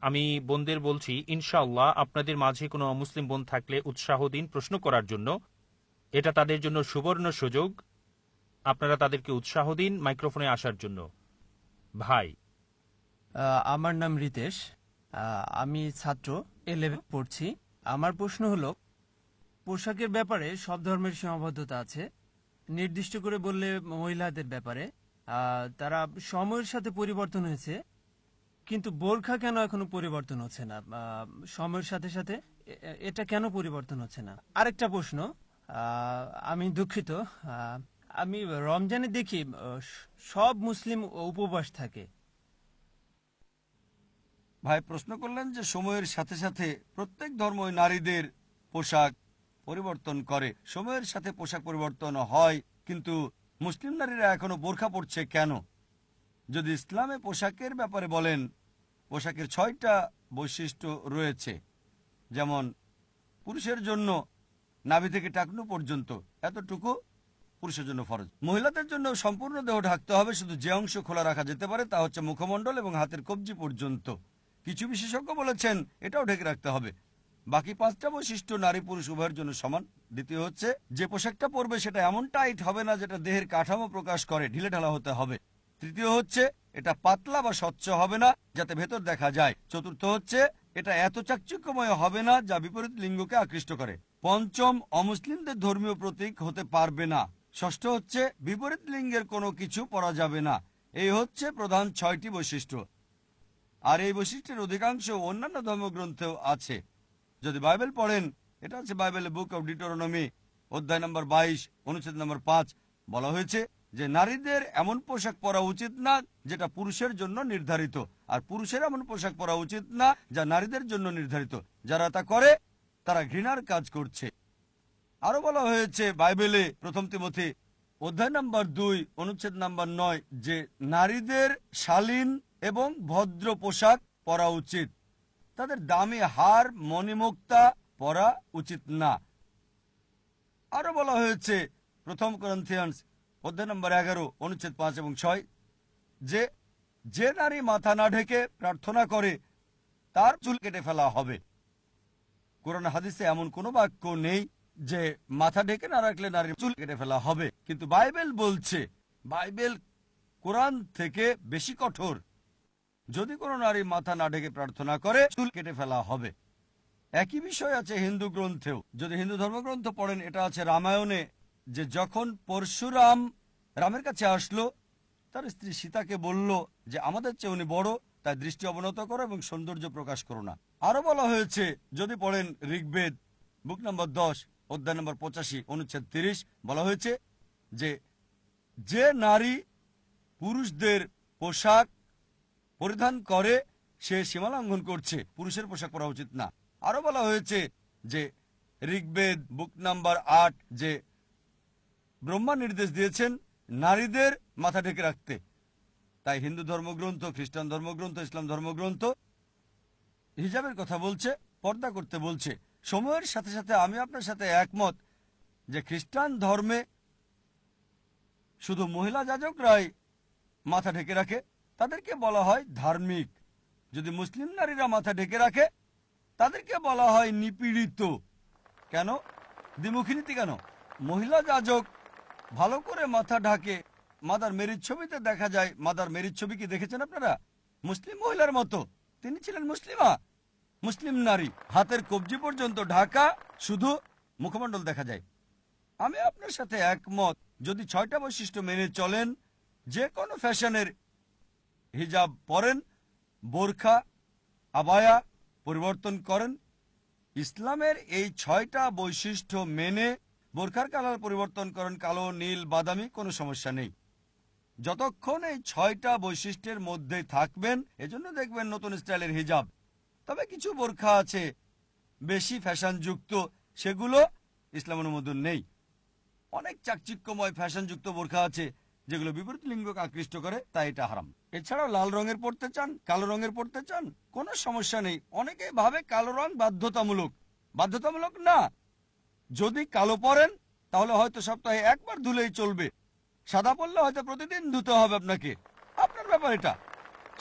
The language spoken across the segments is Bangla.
আমি বোনদের বলছি, ইনশাআল্লাহ আপনাদের মাঝে কোনো অমুসলিম বোন থাকলে উৎসাহ দিন প্রশ্ন করার জন্য। এটা তাদের জন্য সুবর্ণ সুযোগ। আপনারা তাদেরকে উৎসাহ দিন মাইক্রোফোনে আসার জন্য। ভাই। আমার নাম রিতেশ। আমি ছাত্র, 11 পড়ছি। আমার প্রশ্ন হলো, পোশাকের ব্যাপারে সব ধর্মের সীমাবদ্ধতা আছে। নির্দিষ্ট করে বললে মহিলাদের ব্যাপারে তারা সময়ের সাথে পরিবর্তন হয়েছে, কিন্তু বোরখা কেন এখনো পরিবর্তন হচ্ছে না? সময়ের সাথে সাথে এটা কেন পরিবর্তন হচ্ছে না? আরেকটা প্রশ্ন, আমি দুঃখিত, আমি রমজানে দেখি সব মুসলিম উপবাস থাকে। ভাই প্রশ্ন করলেন যে সময়ের সাথে সাথে প্রত্যেক ধর্মই নারীদের পোশাক পরিবর্তন করে। সময়ের সাথে পোশাক পরিবর্তন হয়, কিন্তু মুসলিম নারীরা এখনো বোরখা পরছে কেন? যদি ইসলামে পোশাকের ব্যাপারে বলেন, পোশাকের 6টা বৈশিষ্ট্য রয়েছে। যেমন পুরুষের জন্য নাভি থেকে টাকনু পর্যন্ত এতটুকু পুরুষের জন্য ফরজ। মহিলাদের জন্য সম্পূর্ণ দেহ ঢাকতে হবে, শুধু যে অংশ খোলা রাখা যেতে পারে তা হচ্ছে মুখমণ্ডল এবং হাতের কবজি পর্যন্ত। কিছু বিশেষজ্ঞ বলেছেন এটাও ঢেকে রাখতে হবে। বাকি 5টা বৈশিষ্ট্য নারী পুরুষ উভয়ের জন্য সমান। দ্বিতীয় হচ্ছে যে পোশাকটা পরবে সেটা এমন টাইট হবে না যেটা দেহের কাঠামো প্রকাশ করে, ঢিলে ঢালা হতে হবে। তৃতীয় হচ্ছে এটা পাতলা বা স্বচ্ছ হবে না যাতে ভেতর দেখা যায়। চতুর্থ হচ্ছে এটা এত চাকচিক্যময় হবে না যা বিপরীত লিঙ্গকে আকৃষ্ট করে। পঞ্চম, অমুসলিমদের ধর্মীয় প্রতীক হতে পারবে না। ষষ্ঠ হচ্ছে বিপরীত লিঙ্গের কোনো কিছু পরা যাবে না। এই হচ্ছে প্রধান 6টি বৈশিষ্ট্য। আর এই বৈশিষ্ট্যের অধিকাংশ অন্যান্য ধর্মগ্রন্থেও আছে। যদি বাইবেল পড়েন, এটা আছে বাইবেলের বুক অব ডিউটেরোনমি অধ্যায় নম্বর 22 অনুচ্ছেদ নম্বর 5। বলা হয়েছে যে নারীদের এমন পোশাক পরা উচিত না যেটা পুরুষের জন্য নির্ধারিত, আর পুরুষের এমন পোশাক পরা উচিত না যা নারীদের জন্য নির্ধারিত। যারা তা করে তারা ঘৃণার কাজ করছে। আরো বলা হয়েছে বাইবেলে প্রথম তিমথি অধ্যায় নম্বর 2 অনুচ্ছেদ নম্বর 9 যে নারীদের শালীন এবং ভদ্র পোশাক পরা উচিত। তাদের দামি হার মণিমুক্তা পরা উচিত না। আরো বলা হয়েছে প্রথম করিন্থিয়ান্স অধ্যায় নম্বর 11 অনুচ্ছেদ 5 এবং 6 যে যে নারী মাথা না ঢেকে প্রার্থনা করে তার চুল কেটে ফেলা হবে। কোরআন হাদিসে এমন কোনো বাক্য নেই যে মাথা ঢেকে না রাখলে নারীর চুল কেটে ফেলা হবে, কিন্তু বাইবেল বলছে, বাইবেল কোরআন থেকে বেশি কঠোর। যদি কোনো নারী মাথা না ঢেকে প্রার্থনা করে চুল কেটে ফেলা হবে। একই বিষয় আছে হিন্দু গ্রন্থেও। যদি হিন্দু ধর্মগ্রন্থ পড়েন, এটা আছে রামায়ণে যে যখন পরশুরাম রামের কাছে আসলো, তার স্ত্রী সীতাকে বলল যে আমাদের চেয়ে উনি বড়, তাই দৃষ্টি অবনত করো এবং সৌন্দর্য প্রকাশ করো না। আরো বলা হয়েছে, যদি পড়েন ঋগ্বেদ বুক নম্বর 10 অধ্যায় নম্বর 85 অনুচ্ছেদ 30, বলা হয়েছে যে যে নারী পুরুষদের পোশাক পরিধান করে সে সীমা লঙ্ঘন করছে, পুরুষের পোশাক পরা উচিত না। আরো বলা হয়েছে যে ঋগ্বেদ বুক নাম্বার 8 যে ব্রহ্মা নির্দেশ দিয়েছেন নারীদের মাথা ঢেকে রাখতে। তাই হিন্দু ধর্মগ্রন্থ, খ্রিস্টান ধর্মগ্রন্থ, ইসলাম ধর্মগ্রন্থ হিজাবের কথা বলছে, পর্দা করতে বলছে। সময়ের সাথে সাথে আমি আপনার সাথে একমত যে খ্রিস্টান ধর্মে শুধু মহিলা যাজকরাই মাথা ঢেকে রাখে, তাদেরকে বলা হয় ধার্মিক। যদি মুসলিম নারীরা মাথা ঢেকে রাখে তাদেরকে বলা হয় নিপীড়িত। কেন? দ্বিমুখী নীতি কেন? মহিলা যাজক ভালো করে মাথা ঢাকে। মাদার মেরির ছবিতে দেখা যায়, মাদার মেরির ছবি কি দেখেছেন আপনারা? মুসলিম মহিলার মতো, তিনি ছিলেন মুসলিমা, মুসলিম নারী, হাতের কবজি পর্যন্ত ঢাকা, শুধু মুখমণ্ডল দেখা যায়। আমি আপনার সাথে একমত, যদি 6টা বৈশিষ্ট্য মেনে চলেন, যে কোনো ফ্যাশনের হিজাব পরেন, বোরখা আবায়া পরিবর্তন করেন, ইসলামের এই 6টা বৈশিষ্ট্য মেনে বোরখার কালার পরিবর্তন করেন কালো, নীল, বাদামি, কোনো সমস্যা নেই, যতক্ষণ এই 6টা বৈশিষ্ট্যের মধ্যে থাকবেন। এজন্য দেখবেন নতুন স্টাইলের হিজাব। তবে কিছু বোরখা আছে বেশি ফ্যাশনযুক্ত, সেগুলো ইসলাম অনুমোদন নেই। অনেক চাকচিক্যময় ফ্যাশনযুক্ত বোরখা আছে যেগুলো বিপরীত লিঙ্গকে আকৃষ্ট করে, তাই এটা হারাম। এছাড়াও লাল রঙের পড়তে চান, কালো রঙের পড়তে চান, কোনো সমস্যা নেই। অনেকে ভাবে কালো রং বাধ্যতামূলক। বাধ্যতামূলক না। যদি কালো পরেন তাহলে হয়তো সপ্তাহে একবার ধুলেই চলবে। সাদা পরলে হয়তো প্রতিদিন ধুতে হবে আপনাকে। আপনার ব্যাপার এটা।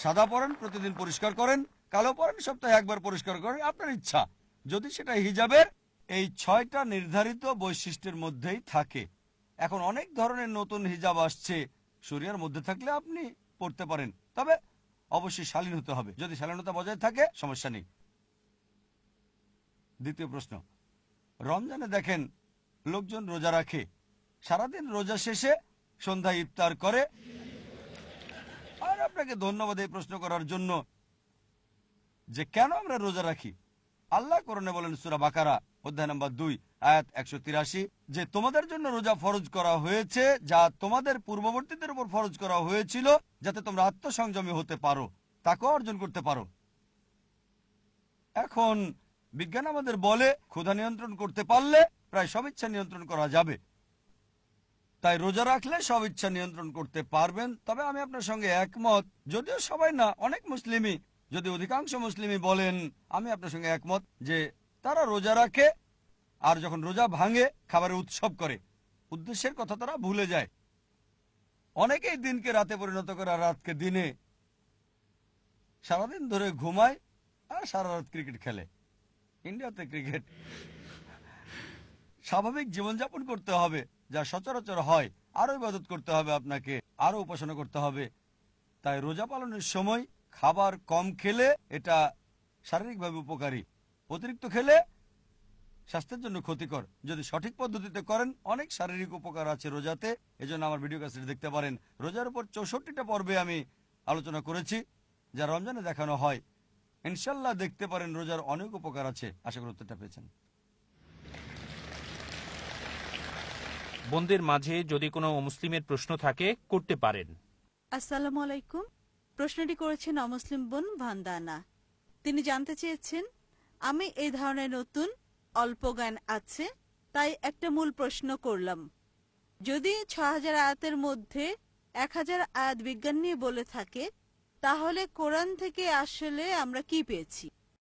সাদা পরেন, প্রতিদিন পরিষ্কার করেন, কালো পরেন, সপ্তাহে একবার পরিষ্কার করেন, আপনার ইচ্ছা। যদি সেটা হিজাবের এই 6টা নির্ধারিত বৈশিষ্ট্যের মধ্যেই থাকে। এখন অনেক ধরনের নতুন হিজাব আসছে, শরিয়ার মধ্যে থাকলে আপনি পড়তে পারেন, তবে অবশ্যই শালীন হতে হবে। যদি শালীনতা বজায় থাকে সমস্যা নেই। দ্বিতীয় প্রশ্ন, রমজানে দেখেন লোকজন রোজা রাখে, সারাদিন রোজা শেষে সন্ধ্যায় ইফতার করে। আর আপনাকে ধন্যবাদ এই প্রশ্ন করার জন্য যে কেন আমরা রোজা রাখি। আল্লাহ কোরআনে বলেন সূরা বাকারা অধ্যায় নম্বর 2 আয়াত 183 যে তোমাদের জন্য রোজা ফরজ করা হয়েছে, যা তোমাদের পূর্ববর্তীদের উপর ফরজ করা হয়েছিল, যাতে তোমরা আত্মসংযমী হতে পারো, তাকওয়া অর্জন করতে পারো। এখন বিজ্ঞান আমাদের বলে ক্ষুধা নিয়ন্ত্রণ করতে পারলে প্রায় সব ইচ্ছা নিয়ন্ত্রণ করা যাবে। তাই রোজা রাখলে সব ইচ্ছা নিয়ন্ত্রণ করতে পারবেন। তবে আমি আপনার সঙ্গে একমত, যদিও সবাই না, অনেক মুসলিমই, যদি অধিকাংশ মুসলিমই বলেন, আমি আপনার সঙ্গে একমত যে তারা রোজা রাখে আর যখন রোজা ভাঙে খাবারের উৎসব করে। উদ্দেশ্যের কথা তারা ভুলে যায়। অনেকেই দিনকে রাতে পরিণত করে আর রাতকে দিনে, সারাদিন ধরে ঘুমায় আর সারা রাত ক্রিকেট খেলে। ইন্ডিয়াতে ক্রিকেট। স্বাভাবিক জীবনযাপন করতে হবে যা সচরাচর হয়, আরো ইবাদত করতে হবে, আপনাকে আরো উপাসনা করতে হবে। তাই রোজা পালনের সময় খাবার কম খেলে এটা শারীরিকভাবে উপকারী, অতিরিক্ত খেলে স্বাস্থ্যের জন্য ক্ষতিকর। যদি সঠিক পদ্ধতিতে করেন অনেক শারীরিক উপকার আছে রোজাতে। এজন্য আমার ভিডিও ক্যাসেট দেখতে পারেন। রোজার উপর 64টা পর্বে আমি আলোচনা করেছি যা রমজানে দেখানো হয়। ইনশাল্লাহ দেখতে পারেন, রোজার অনেক উপকার আছে। আশা করি উত্তরটা পেয়েছেন। বোনদের মাঝে যদি কোনো মুসলিমের প্রশ্ন থাকে করতে পারেন। আসসালামু আলাইকুম। প্রশ্নটি করেছেন অমুসলিম বোন ভান্দানা। তিনি জানতে চেয়েছেন, আমি এই ধরনের নতুন অল্প জ্ঞান আছে, তাই একটা মূল প্রশ্ন করলাম। যদি 6000 আয়াতের মধ্যে 1000 আয়াত বিজ্ঞান নিয়ে বলে থাকে, তাহলে কোরআন থেকে আসলে আমরা কি পেয়েছি?